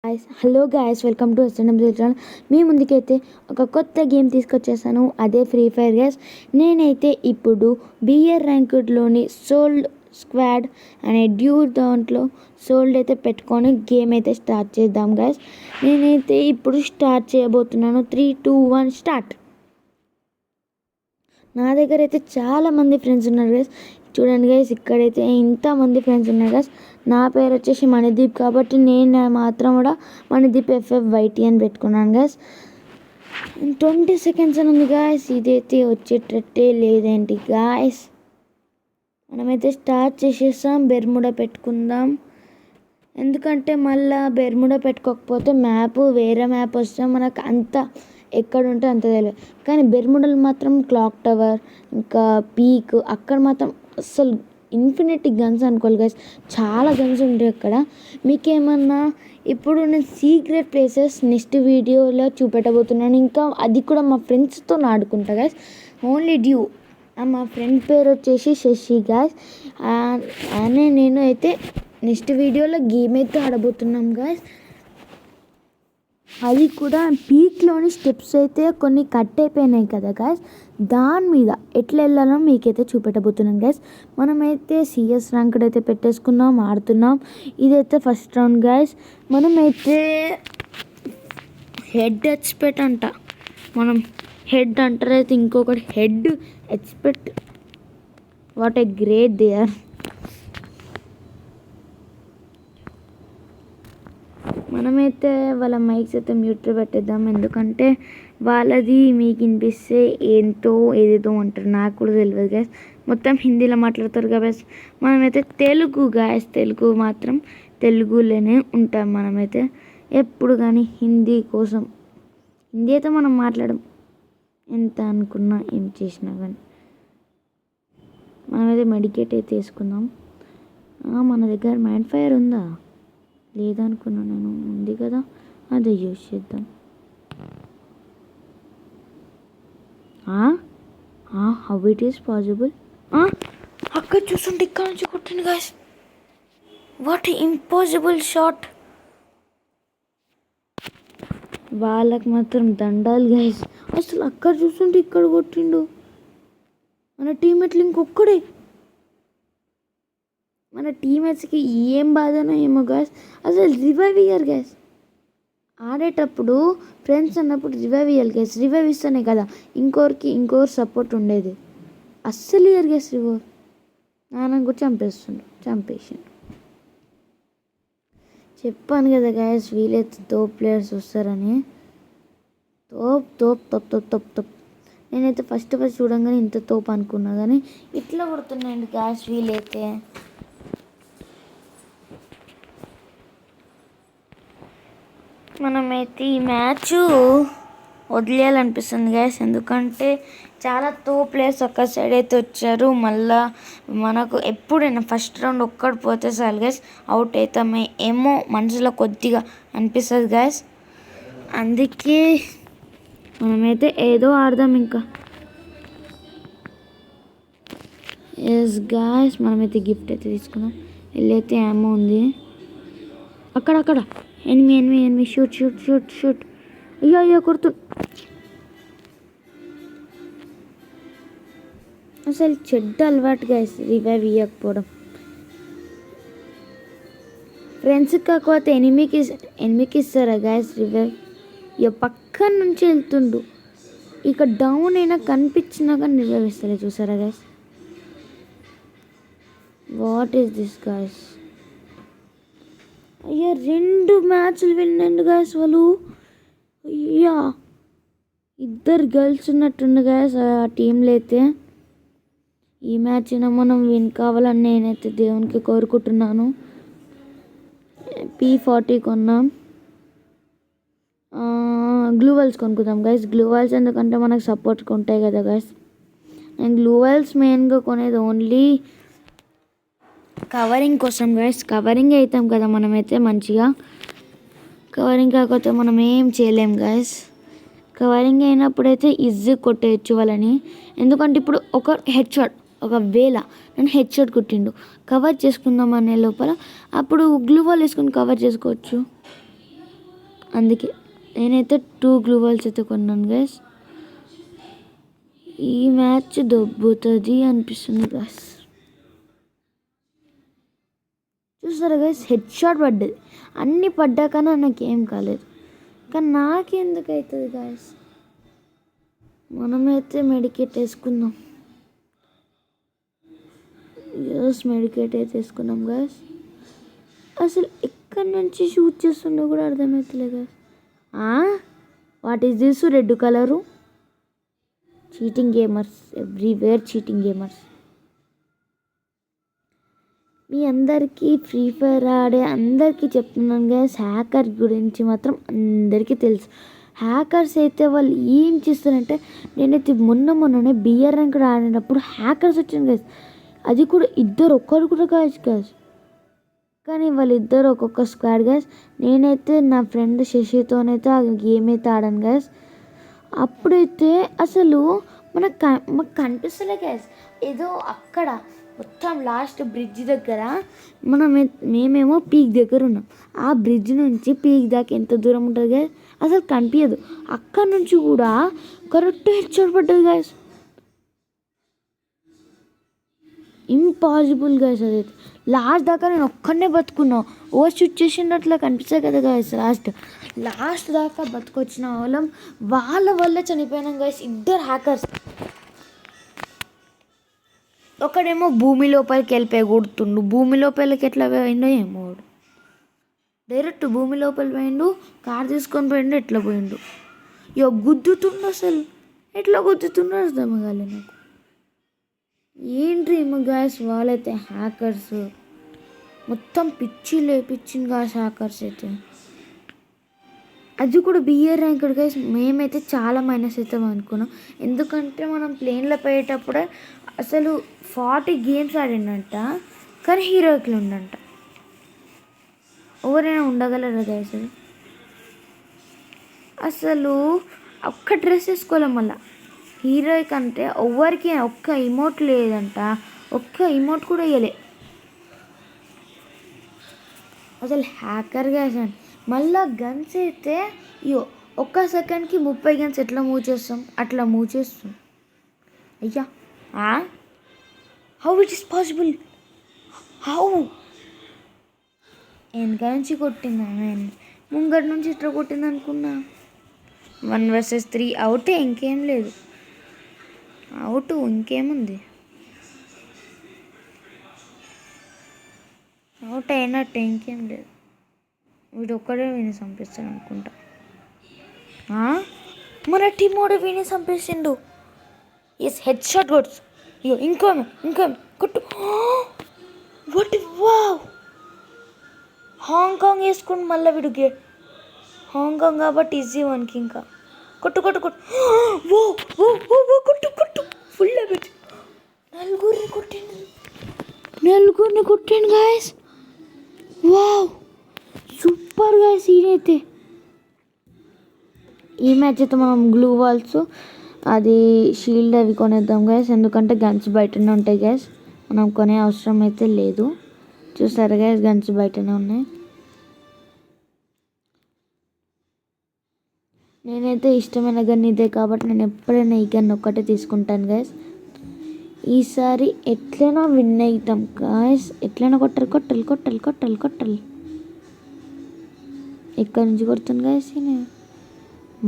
Hello guys, welcome to SNM channel. మీ ముందుకైతే ఒక కొత్త గేమ్ తీసుకొచ్చేసాను, అదే ఫ్రీ ఫైర్ గ్యాస్. నేనైతే ఇప్పుడు బియర్ ర్యాంక్డ్లోని సోల్డ్ స్క్వాడ్ అనే దాంట్లో సోల్డ్ అయితే పెట్టుకొని గేమ్ అయితే స్టార్ట్ చేద్దాం గాయస్. నేనైతే ఇప్పుడు స్టార్ట్ చేయబోతున్నాను. 3, 2, 1 స్టార్ట్. నా దగ్గర అయితే చాలామంది ఫ్రెండ్స్ ఉన్నారు గైస్. చూడండి గైస్, ఇక్కడైతే ఇంతమంది ఫ్రెండ్స్ ఉన్నారు గైస్. నా పేరు వచ్చేసి మణిదీప్, కాబట్టి నేను మాత్రం కూడా మణిదీప్ FFYT అని పెట్టుకున్నాను గైస్. 20 సెకండ్స్ అని ఉంది గాయస్. ఇదైతే వచ్చేటట్టే లేదేంటి గాయస్. మనమైతే స్టార్ట్ చేసేసాం. బెర్ముడా పెట్టుకుందాం, ఎందుకంటే మళ్ళీ బెర్ముడా పెట్టుకోకపోతే వేరే మ్యాప్ వస్తే మనకు అంత ఎక్కడ ఉంటే అంత తెలియదు. కానీ బెర్ముడాలు మాత్రం క్లాక్ టవర్, ఇంకా పీక్, అక్కడ మాత్రం అస్సలు ఇన్ఫినిటీ గన్స్ అనుకోవాలి గైస్. చాలా గన్స్ ఉంటాయి అక్కడ. మీకేమన్నా ఇప్పుడు నేను సీక్రెట్ ప్లేసెస్ నెక్స్ట్ వీడియోలో చూపెట్టబోతున్నాను. ఇంకా అది కూడా మా ఫ్రెండ్స్తో ఆడుకుంటా గైస్. Only due. మా ఫ్రెండ్ పేరు వచ్చేసి శశి గైస్. నేను అయితే నెక్స్ట్ వీడియోలో గేమ్ అయితే ఆడబోతున్నాం గైస్. అది కూడా పీక్లోని స్టెప్స్ అయితే కొన్ని కట్ అయిపోయినాయి కదా గైస్. దాని మీద ఎట్లా వెళ్ళాలో మీకైతే చూపెట్టబోతున్నాం గైస్. మనమైతే సిఎస్ ర్యాంక్డ్ అయితే పెట్టేసుకున్నాం, ఆడుతున్నాం. ఇదైతే ఫస్ట్ రౌండ్ గైస్. మనమైతే హెడ్ ఎక్స్పెక్ట్ అంట, మనం హెడ్ అంటారు అయితే ఇంకొకటి head expect. What a great they are. మనమైతే వాళ్ళ మైక్స్ అయితే మ్యూట్లో పెట్టేద్దాం, ఎందుకంటే వాళ్ళది మీకు వినిపిస్తే ఏంటో ఏదేదో అంటారు, నాకు కూడా తెలియదు గ్యాస్. మొత్తం హిందీలో మాట్లాడతారు కదా. మనమైతే తెలుగు గ్యాస్, తెలుగు మాత్రం తెలుగులోనే ఉంటాం మనమైతే ఎప్పుడు. కానీ హిందీ కోసం, హిందీ అయితే మనం మాట్లాడం ఎంత అనుకున్నా ఏం చేసినా కానీ. మనమైతే మెడికేట్ అయితే వేసుకుందాం. మన దగ్గర మైండ్ ఫైర్ ఉందా లేదనుకున్నా నేను, ఉంది కదా, అదే యూజ్ చేద్దాం. How it is possible. అక్కడ చూస్తుంటే ఇక్కడ నుంచి కొట్టింది గాయస్. What impossible shot. వాళ్ళకి మాత్రం దండాలు గాయస్. అసలు అక్కడ చూస్తుంటే ఇక్కడ కొట్టిండు. మన టీమేట్లు ఇంకొక్కడే. మన టీమేట్స్కి ఏం బాధనో ఏమో గ్యాస్. అసలు రివైవ్ ఇయ్యరు గ్యాస్. ఆడేటప్పుడు ఫ్రెండ్స్ అన్నప్పుడు రివైవ్ ఇయ్యాలి గ్యాస్. రివైవ్ ఇస్తేనే కదా ఇంకోరు సపోర్ట్ ఉండేది. అస్సలు ఇయ్యరు గ్యాస్ రివైవ్. నాన్న కూడా చంపేసిండు. చెప్పాను కదా గ్యాస్, వీలైతే తోప్ ప్లేయర్స్ వస్తారని. తోప్. నేనైతే ఫస్ట్ చూడంగానే ఇంత తోపు అనుకున్నా, కానీ ఇట్లా కొడుతున్నాయండి గ్యాస్ వీలైతే. మనమైతే ఈ మ్యాచ్ వదిలేయాలనిపిస్తుంది గ్యాస్, ఎందుకంటే చాలా ప్లేయర్స్ ఒక్క సైడ్ అయితే వచ్చారు. మళ్ళా మనకు ఎప్పుడైనా ఫస్ట్ రౌండ్ ఒక్కడు పోతే చాలు గ్యాస్, అవుట్ అవుతామే ఏమో మనసులో కొద్దిగా అనిపిస్తుంది గ్యాస్. అందుకే మనమైతే ఏదో ఆడదాం ఇంకా. ఎస్ గ్యాస్, మనమైతే గిఫ్ట్ అయితే తీసుకున్నాం. వెళ్ళైతే ఏమో ఉంది అక్కడ. ఎనిమి. షూట్. అయ్యో కొడుతు. అసలు చెడ్డ అలవాటు గైస్ రివైవ్ ఇవ్వకపోవడం. ఫ్రెండ్స్కి కాకపోతే ఎనిమికి ఇస్తారా గైస్ రివైవ్. ఇక పక్కన నుంచి వెళ్తుండు, ఇక డౌన్ అయినా కనిపించినా కానీ రివైవ్ ఇస్తారు. చూసారా guys, what is this guys. అయ్యా 2 మ్యాచ్లు విన్నాండు గాయస్ వాళ్ళు. అయ్యా 2 గర్ల్స్ ఉన్నట్టుండు గాయస్ ఆ టీంలో అయితే. ఈ మ్యాచ్ మనం విన్ కావాలని నేనైతే దేవునికి కోరుకుంటున్నాను. P40 కొన్నాం. గ్లూవల్స్ కొనుక్కుందాం గైస్. గ్లూవల్స్ ఎందుకంటే మనకు సపోర్ట్గా ఉంటాయి కదా గైస్. నేను గ్లూవల్స్ మెయిన్గా కొనేది ఓన్లీ కవరింగ్ కోసం గైస్. కవరింగ్ అవుతాం కదా మనమైతే మంచిగా. కవరింగ్ కాకపోతే మనం ఏం చేయలేం గైస్. కవరింగ్ అయినప్పుడైతే ఈజీ కొట్టేయచ్చు వాళ్ళని, ఎందుకంటే ఇప్పుడు ఒకవేళ నేను హెడ్ షాట్ కొట్టిండు, కవర్ చేసుకుందాం అనే లోపల అప్పుడు గ్లూ వాల్ వేసుకొని కవర్ చేసుకోవచ్చు. అందుకే నేనైతే 2 గ్లూ వాల్స్ అయితే కొన్నాను గైస్. ఈ మ్యాచ్ దొబ్బుతుంది అనిపిస్తుంది గైస్. చూస్తారా గైస్, హెడ్ షాట్ పడ్డది. అన్నీ పడ్డాకన్నా నాకేం కాలేదు, కానీ నాకెందుకు అవుతుంది గైస్. మనమైతే మెడికేట్ వేసుకుందాం. మెడికేట్ అయితే వేసుకున్నాం గైస్. అసలు ఎక్కడి నుంచి షూట్ చేస్తుండో కూడా అర్థమవుతలేదు guys. What is this red colour? Cheating gamers everywhere, cheating gamers. మీ అందరికీ ఫ్రీ ఫైర్ ఆడే అందరికీ చెప్తున్నాను గైస్, హ్యాకర్ గురించి మాత్రం అందరికీ తెలుసు. హ్యాకర్స్ అయితే వాళ్ళు ఏం చేస్తారంటే, నేనైతే మొన్ననే బిఆర్ ర్యాంక్ ఆడినప్పుడు హ్యాకర్స్ వచ్చింది గైస్. అది కూడా ఇద్దరు, ఒక్కరు కూడా గైస్. కానీ వాళ్ళిద్దరు ఒక్కొక్క స్క్వాడ్ గైస్. నేనైతే నా ఫ్రెండ్ శశితోనైతే ఆ గేమ్ అయితే ఆడాను గైస్. అప్పుడైతే అసలు మాకు కనిపిస్తలే గైస్. ఏదో అక్కడ మొత్తం లాస్ట్ బ్రిడ్జ్ దగ్గర మేమేమో పీక్ దగ్గర ఉన్నాం. ఆ బ్రిడ్జ్ నుంచి పీక్ దాకా ఎంత దూరం ఉంటుంది గైస్, అసలు కనిపించదు. అక్కడ నుంచి కూడా కరెక్ట్ హెడ్ షాట్ పడ్డది గైస్. Impossible guys. అదైతే లాస్ట్ దాకా నేను ఒక్కడనే బతుకున్నా. ఓవర్ షూట్ చేసినట్లా కనిపిస్తాయి కదా గైస్. లాస్ట్ దాకా బతుకొచ్చిన వాళ్ళ వల్ల చనిపోయినాం గైస్. ఇద్దరు హ్యాకర్స్. ఒకడేమో భూమి లోపలికి వెళ్ళిపోయి కొడుతుండు. భూమి లోపలికి ఎట్లా పోయిండో ఏమో, డైరెక్ట్ భూమి లోపలికి పోయిండు. కార్ తీసుకొని పోయిండు, ఎట్లా పోయిండు గుద్దుతుండు. అసలు ఎట్లా గుద్దుతుండో అర్థం కాలే నాకు. ఏంటి ఏమో గ్యాస్. వాళ్ళైతే హ్యాకర్స్ మొత్తం పిచ్చి లేపించింది గ్యాస్. హ్యాకర్స్ అయితే అది కూడా బిఆర్ ర్యాంక్డ్ గైస్. మేమైతే చాలా మైనస్ అవుతాం అనుకున్నాం, ఎందుకంటే మనం ప్లేన్లో పోయేటప్పుడే అసలు 40 గేమ్స్ ఆడిండంట, కానీ హీరోయిక్లు ఉండంట. ఎవరైనా ఉండగలరా గైస్? అసలు ఒక్క డ్రెస్ వేసుకోలేం. మళ్ళీ హీరోయిక్ అంటే ఎవరికి ఒక్క ఇమోట్ లేదంట, ఒక్క ఇమోట్ కూడా వేయలే. అసలు హ్యాకర్ గైస్. మళ్ళీ గన్స్ అయితే ఒక్క సెకండ్కి 30 గన్స్ ఎట్లా మూవ్ చేస్తాం, అట్లా మూవ్ చేస్తాం. అయ్యా, how it is possible? How? వెనక నుంచి కొట్టిందా? ముంగటి నుంచి ఇట్లా కొట్టింది అనుకున్నా. 1 vs 3 అవుటే, ఇంకేం లేదు. అవుట్ ఇంకేముంది, అవుట్ అయినట్టే, ఇంకేం లేదు. వీడు ఒక్కడే విని చంపిస్తాడు అనుకుంటా. మన టీం కూడా విని చంపేసిండు. ఎస్, హెడ్ షాట్ కొట్టు. ఇంకో కొట్టు. వాట్! వావ్! హాంకాంగ్ వేసుకుని మళ్ళీ వీడికి హాంకాంగ్ కాబట్టి ఈజీ వానికి. ఇంకా కొట్టు. కొట్టు ఫుల్ డ్యామేజ్. నలుగురిని కొట్టిండు గాయస్. Wow, super guys. ఈయనైతే ఈ మ్యాచ్ అయితే మనం గ్లూ వాల్స్, అది షీల్డ్ అవి కొనేద్దాం గైస్, ఎందుకంటే గన్స్ బయటనే ఉంటాయి గైస్. మనం కొనే అవసరం అయితే లేదు. చూసారా గైస్, గన్స్ బయటనే ఉన్నాయి. నేనైతే ఇష్టమైన గన్ ఇదే కాబట్టి నేను ఎప్పుడైనా ఈ గన్ ఒక్కటే తీసుకుంటాను గైస్. ఈసారి ఎట్లైనా విన్ అవుతాం గైస్. ఎట్లైనా కొట్టాలి. ఎక్కడి నుంచి కొడుతుంది గైస్?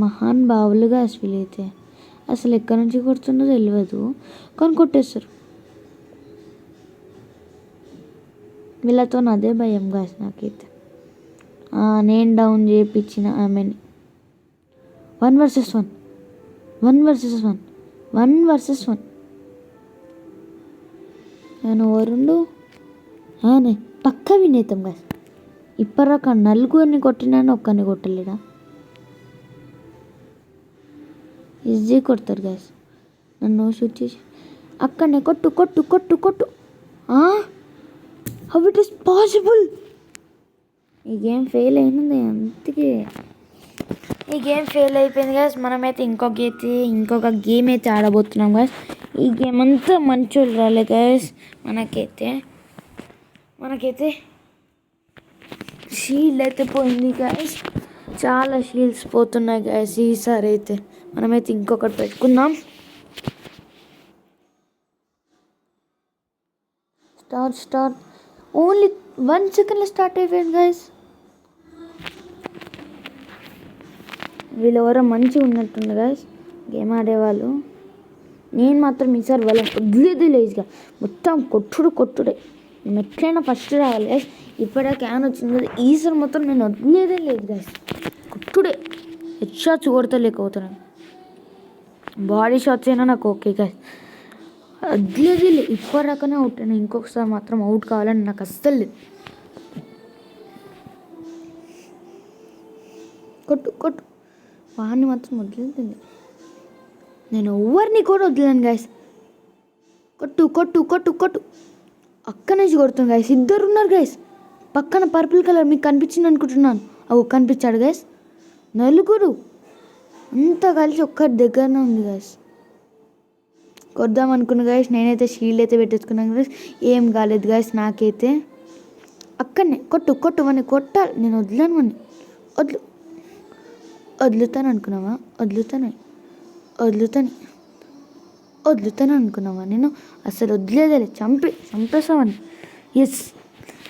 మహాన్ బావులు గైస్ వీళ్ళైతే. అసలు ఎక్కడి నుంచి కొడుతుందో తెలియదు, కానీ కొట్టేస్తారు. వీళ్ళతో అదే భయం గాస్ నాకైతే. నేను డౌన్ చేయించిన ఆమెని. 1 vs 1 నేను ఓరుండు పక్క వినేతాం గాస్. ఇప్పటిదాకా నలుగురిని కొట్టినాను, ఒక్కరిని కొట్టలేడా? ఈజీ కొడతారు గాస్. నన్ను షూట్ చేసి అక్కడనే కొట్టు. How it is possible? ఈ గేమ్ ఫెయిల్ అయినది, అందుకే ఈ గేమ్ ఫెయిల్ అయిపోయింది గాస్. మనమైతే ఇంకొక గేమ్ అయితే ఆడబోతున్నాం గాస్. ఈ గేమ్ అంతా మంచోళ్ళు రాలే గాయస్. మనకైతే షీల్డ్ అయితే పోయింది గాయస్. చాలా షీల్డ్స్ పోతున్నాయి గైస్. ఈసారి అయితే మనమైతే ఇంకొకటి పెట్టుకుందాం. స్టార్ట్ ఓన్లీ 1 సెకండ్లో స్టార్ట్ అయిపోయింది గైస్. వీళ్ళు ఎవరో మంచిగా ఉన్నట్టుంది గైస్ గేమ్ ఆడేవాళ్ళు. నేను మాత్రం ఈసారి వాళ్ళని వదిలేది లేదుగా, మొత్తం కొట్టుడే. మేము ఎట్లయినా ఫస్ట్ రావాలి గైస్. ఇప్పుడే క్యాన్ వచ్చింది కదా, ఈసారి మొత్తం నేను వదిలేదే లేదు గైస్. కొట్టుడే, హెడ్ షాట్స్ కొడతలేకపోతున్నాను. బాడీ షాట్స్ అయినా నాకు ఓకే గైస్, వదిలేదే లేదు. ఇప్పటి రకనే అవుట్ అయినా, ఇంకొకసారి మాత్రం అవుట్ కావాలని నాకు అస్సలు లేదు. కొట్టు వాడిని మాత్రం వదిలేదు. నేను ఎవరిని కూడా వదిలేను గైస్. కొట్టు అక్కడి నుంచి కొడుతుంది గైస్. ఇద్దరు ఉన్నారు గైస్ పక్కన. పర్పుల్ కలర్ మీకు కనిపించింది అనుకుంటున్నాను. అవు కనిపించాడు గైస్. నలుగురు అంతా కలిసి ఒక్కరి దగ్గరనే ఉంది గైస్. కొద్దాం అనుకున్నా గైస్. నేనైతే షీల్డ్ అయితే పెట్టేసుకున్నాను గైస్. ఏం కాలేదు గైస్ నాకైతే. అక్కడనే కొట్టు అని కొట్టాలి. నేను వదిలేను అని. వదులుతాను అనుకున్నావా? వదులుతాను అనుకున్నావా? నేను అసలు వదిలేదే, చంపేసామని. ఎస్,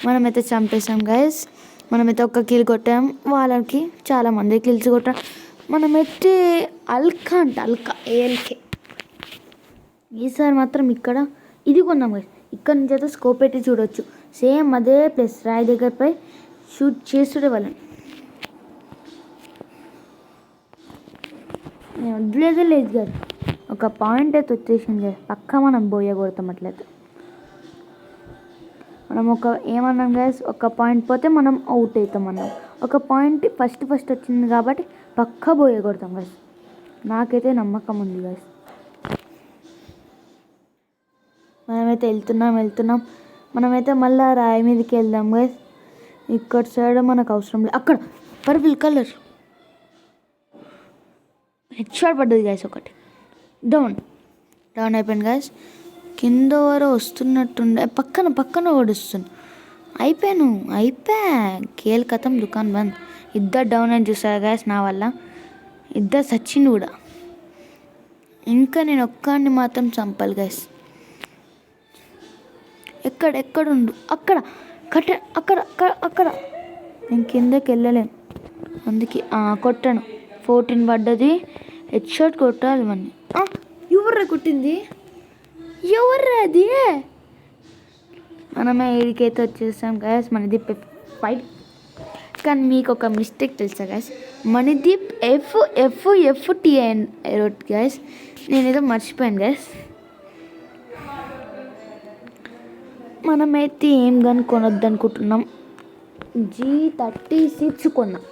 మనమైతే చంపేసాం గైస్. మనమైతే ఒక్క కిల్ కొట్టాం, వాళ్ళకి చాలామంది కిల్స్ కొట్టాం. మనమైతే అల్కా ఏఎల్కే. ఈసారి మాత్రం ఇక్కడ ఇది కొన్నాం గైస్. ఇక్కడ నుంచి అయితే స్కోప్ పెట్టి చూడవచ్చు. సేమ్ అదే ప్లేస్ రాయి దగ్గరపై షూట్ చేస్తుండే వాళ్ళని. నేను వదిలేదే లేదు కదా. ఒక పాయింట్ అయితే వచ్చేసింది కదా, పక్కా మనం బోయ కొడతాం. అట్లయితే మనం ఏమన్నాం గైస్, ఒక పాయింట్ పోతే మనం అవుట్ అవుతాం అన్నాం. ఒక పాయింట్ ఫస్ట్ వచ్చింది కాబట్టి పక్కా బోయ కొడతాం గైస్. నాకైతే నమ్మకం ఉంది గైస్. మనమైతే వెళ్తున్నాం. మనమైతే మళ్ళీ రాయి మీదకి వెళ్దాం గైస్. ఇక్కడ సైడ్ మనకు అవసరం లేదు. అక్కడ పర్పుల్ కలర్ హెడ్ షాట్ పడ్డది గైస్. ఒకటి డౌన్ అయిపోయింది గైస్. కింద వరకు వస్తున్నట్టుండే, పక్కన ఓడిస్తుంది. అయిపోయా కేల్ కథం, దుకాన్ బంద్. ఇద్దరు డౌన్ అని చూసారు గైస్ నా వల్ల. ఇద్దరు సచిన్ కూడా. ఇంకా నేను ఒక్కడిని మాత్రం చంపాలి గైస్. ఎక్కడుండు? అక్కడ నేను కిందకి వెళ్ళలేను, అందుకే కొట్టాను. 14 పడ్డది. హెడ్ షాట్ కొట్టాలి మన. ఎవర్రా కొట్టింది? ఎవర్రా అది? మనమే ఏడికైతే వచ్చేసాం గైస్. మనదీప్ F5. కానీ మీకు ఒక మిస్టేక్ తెలుసా గైస్? Mandeep FTN guys. నేనేదో మర్చిపోయాను గైస్. మనమైతే ఏం కానీ కొనొద్దు అనుకుంటున్నాం. G36 కొన్నాం.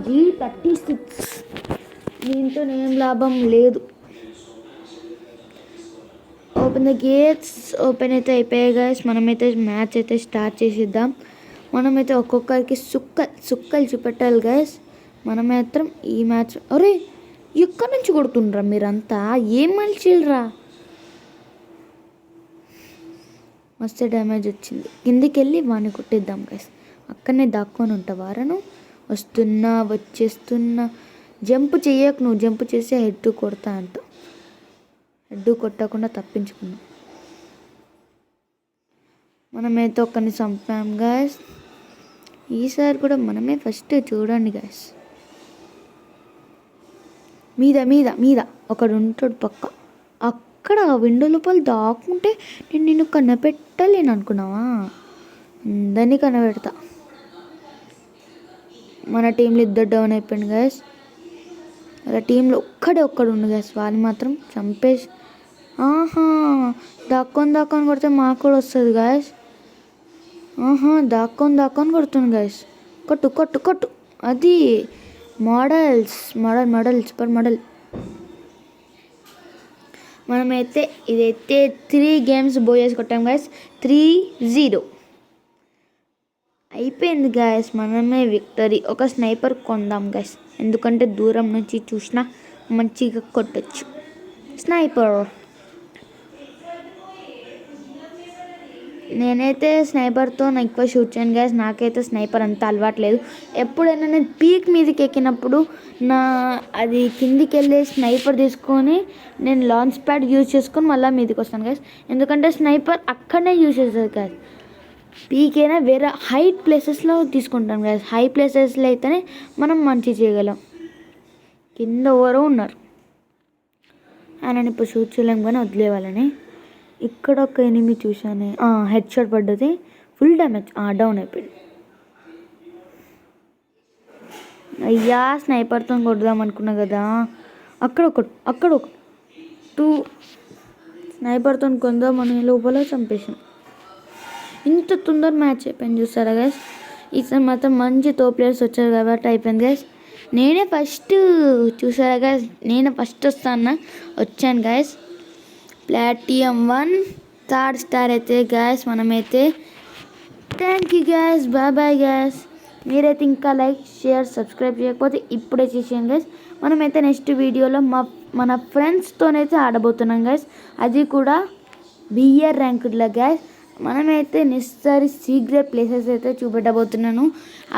G36 దీంతో ఏం లాభం లేదు. Open the gates. ఓపెన్ అయితే అయిపోయాయి గైస్. మనమైతే మ్యాచ్ అయితే స్టార్ట్ చేసిద్దాం. మనమైతే ఒక్కొక్కరికి సుక్కలు చూపెట్టాలి గైస్. మనం మాత్రం ఈ మ్యాచ్. అరే, ఎక్కడి నుంచి కొడుతుండ్రా మీరంతా? ఏం మనిషిరా? మస్తు డ్యామేజ్ వచ్చింది. కిందికి వెళ్ళి వాడిని కొట్టిద్దాం గైస్. అక్కడనే దాక్కొని ఉంటావారను. వచ్చేస్తున్నా. జంప్ చెయ్యకు నువ్వు. జంప్ చేసి హెడ్ కొడతా అంట. హెడ్ కొట్టకుండా తప్పించుకున్నాం. మనమైతే ఒక్కరిని చంపాం గైస్. ఈసారి కూడా మనమే ఫస్ట్. చూడండి గైస్, మీద ఒకడు ఉంటాడు పక్క. అక్కడ విండో లోపల దాక్కుంటే నేను నిన్ను కనిపెట్టలేను అనుకున్నావా? అందరినీ కనిపెడతా. మన టీంలో ఇద్దరు డౌన్ అయిపోయింది గైస్. వాళ్ళ టీంలో ఒక్కడు ఉండు గైస్. వాళ్ళు మాత్రం చంపేసి. దాక్కొని కొడితే మాకు కూడా వస్తుంది గైస్. దాక్కొని కొడుతుంది గైస్. కొట్టు. అది మోడల్ సూపర్ మోడల్. మనమైతే ఇదైతే 3 గేమ్స్ బోయేసి కొట్టాం గైస్. 3-0 అయిపోయింది గైస్. మనమే విక్టరీ. ఒక స్నైపర్ కొందాం గైస్, ఎందుకంటే దూరం నుంచి చూసినా మంచిగా కొట్టచ్చు. స్నైపర్ నేనైతే స్నైపర్తో ఎక్కువ షూట్ చేయను గైస్. నాకైతే స్నైపర్ అంత అలవాట్లేదు. ఎప్పుడైనా నేను పీక్ మీదకి ఎక్కినప్పుడు అది కిందికి వెళ్ళే స్నైపర్ తీసుకొని నేను లాంచ్ ప్యాడ్ యూజ్ చేసుకొని మళ్ళీ మీదకి వస్తాను గైస్. ఎందుకంటే స్నైపర్ అక్కడనే యూజ్ చేస్తుంది గైస్. పీక్ అయినా వేరే హైట్ ప్లేసెస్లో తీసుకుంటాం గైస్. హై ప్లేసెస్లో అయితేనే మనం మంచి చేయగలం. కింద ఎవరో ఉన్నారు, ఆయన ఇప్పుడు షూట్ చేయలేము కానీ వదిలేవాళ్ళని. ఇక్కడ ఒక ఎనిమి చూశాను, హెడ్ షాట్ పడ్డది, ఫుల్ డ్యామేజ్, డౌన్ అయిపోయింది. అయ్యా స్నైపర్తో కొడదాం అనుకున్నా కదా. అక్కడ ఒక 2 స్నైపర్తో కొందామని లోపల చంపేసాను. ఇంత తొందర మ్యాచ్ అయిపోయింది చూస్తారా గైస్. ఈసారి మాత్రం మంచి ప్లేయర్స్ వచ్చారు కాబట్టి అయిపోయింది గైస్. నేనే ఫస్ట్ చూసారా గైస్, నేనే ఫస్ట్ వచ్చాను గైస్. ప్లాటియం 1 థర్డ్ స్టార్ అయితే గైస్ మనమైతే. Thank you guys, bye guys. మీరైతే ఇంకా లైక్ షేర్ సబ్స్క్రైబ్ చేయకపోతే ఇప్పుడే చేసేయండి గైస్. మనమైతే నెక్స్ట్ వీడియోలో మన ఫ్రెండ్స్తోనైతే ఆడబోతున్నాం గైస్. అది కూడా బియర్ ర్యాంక్డ్లో గైస్. మనమైతే నెక్స్ట్ సీక్రెట్ ప్లేసెస్ అయితే చూపెట్టబోతున్నాను.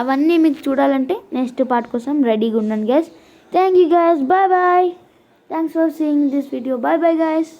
అవన్నీ మీకు చూడాలంటే నెక్స్ట్ పార్ట్ కోసం రెడీగా ఉండండి guys. Thank you guys, bye. Thanks for seeing this video. Bye guys.